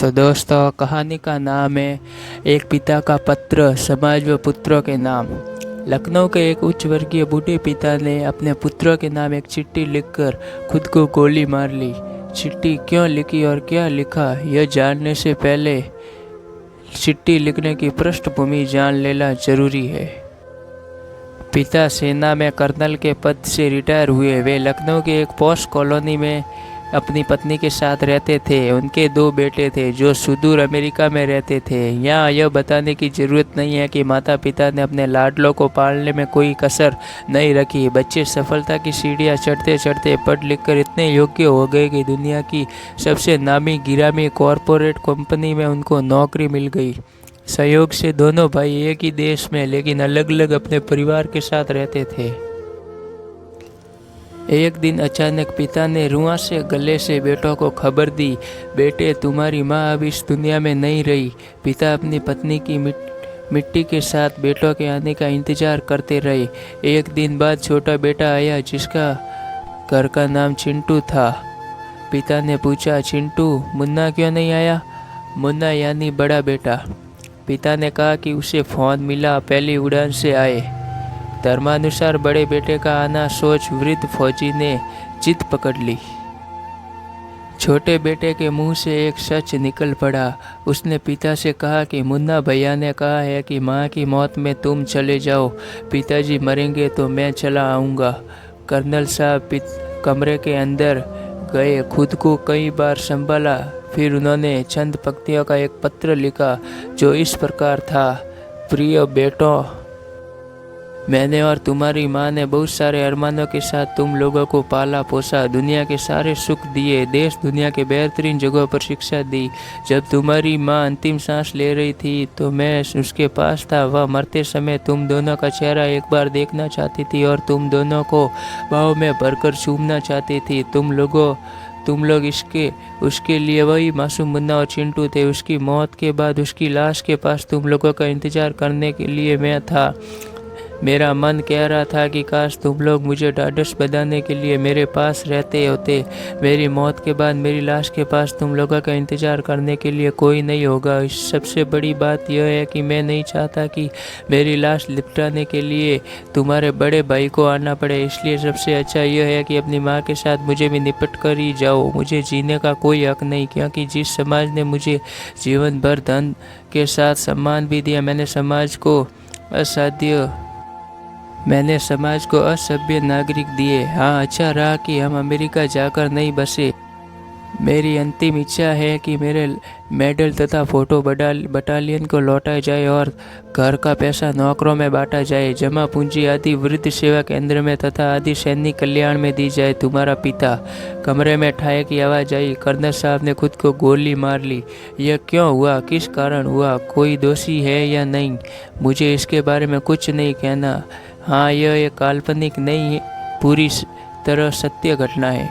तो दोस्तों, कहानी का नाम है एक पिता का पत्र समाज व पुत्रों के नाम। लखनऊ के एक उच्च वर्गीय बूढ़े पिता ने अपने पुत्रों के नाम एक चिट्ठी लिखकर खुद को गोली मार ली। चिट्ठी क्यों लिखी और क्या लिखा, यह जानने से पहले चिट्ठी लिखने की पृष्ठभूमि जान लेना जरूरी है। पिता सेना में कर्नल के पद से रिटायर हुए। वे लखनऊ के एक पॉश कॉलोनी में अपनी पत्नी के साथ रहते थे। उनके 2 बेटे थे जो सुदूर अमेरिका में रहते थे। यहाँ यह बताने की ज़रूरत नहीं है कि माता पिता ने अपने लाडलों को पालने में कोई कसर नहीं रखी। बच्चे सफलता की सीढ़ियाँ चढ़ते चढ़ते पढ़ लिख कर इतने योग्य हो गए कि दुनिया की सबसे नामी गिरामी कॉरपोरेट कंपनी में उनको नौकरी मिल गई। संयोग से दोनों भाई एक ही देश में लेकिन अलग अलग अपने परिवार के साथ रहते थे। एक दिन अचानक पिता ने रुआं से गले से बेटों को खबर दी, बेटे तुम्हारी माँ अब इस दुनिया में नहीं रही। पिता अपनी पत्नी की मिट्टी के साथ बेटों के आने का इंतजार करते रहे। एक दिन बाद छोटा बेटा आया जिसका घर का नाम चिंटू था। पिता ने पूछा, चिंटू मुन्ना क्यों नहीं आया? मुन्ना यानी बड़ा बेटा। पिता ने कहा कि उसे फ़ोन मिला, पहली उड़ान से आए। धर्मानुसार बड़े बेटे का आना सोच वृद्ध फौजी ने जिद पकड़ ली। छोटे बेटे के मुंह से एक सच निकल पड़ा। उसने पिता से कहा कि मुन्ना भैया ने कहा है कि माँ की मौत में तुम चले जाओ, पिताजी मरेंगे तो मैं चला आऊँगा। कर्नल साहब कमरे के अंदर गए, खुद को कई बार संभाला, फिर उन्होंने चंद पंक्तियों का एक पत्र लिखा जो इस प्रकार था, प्रिय बेटों, मैंने और तुम्हारी माँ ने बहुत सारे अरमानों के साथ तुम लोगों को पाला पोसा, दुनिया के सारे सुख दिए, देश दुनिया के बेहतरीन जगहों पर शिक्षा दी। जब तुम्हारी माँ अंतिम सांस ले रही थी तो मैं उसके पास था। वह मरते समय तुम दोनों का चेहरा एक बार देखना चाहती थी और तुम दोनों को बाहों में भरकर चूमना चाहती थी। तुम लोग उसके लिए वही मासूम मुन्ना और चिंटू थे। उसकी मौत के बाद उसकी लाश के पास तुम लोगों का इंतजार करने के लिए मैं था। मेरा मन कह रहा था कि काश तुम लोग मुझे ढाढ़स बंधाने के लिए मेरे पास रहते होते। मेरी मौत के बाद मेरी लाश के पास तुम लोगों का इंतजार करने के लिए कोई नहीं होगा। सबसे बड़ी बात यह है कि मैं नहीं चाहता कि मेरी लाश लिपटाने के लिए तुम्हारे बड़े भाई को आना पड़े। इसलिए सबसे अच्छा यह है कि अपनी माँ के साथ मुझे भी निपट कर ही जाओ। मुझे जीने का कोई हक नहीं, क्योंकि जिस समाज ने मुझे जीवन भर धन के साथ सम्मान भी दिया, मैंने समाज को असभ्य नागरिक दिए। हाँ, अच्छा रहा कि हम अमेरिका जाकर नहीं बसे। मेरी अंतिम इच्छा है कि मेरे मेडल तथा फोटो बटालियन को लौटाया जाए और घर का पैसा नौकरों में बांटा जाए। जमा पूंजी आदि वृद्ध सेवा केंद्र में तथा आदि सैनिक कल्याण में दी जाए। तुम्हारा पिता। कमरे में ठाए की आवाज़ आई, कर्नल साहब ने खुद को गोली मार ली। यह क्यों हुआ, किस कारण हुआ, कोई दोषी है या नहीं, मुझे इसके बारे में कुछ नहीं कहना। हाँ, यह एक काल्पनिक नहीं है, पूरी तरह सत्य घटना है।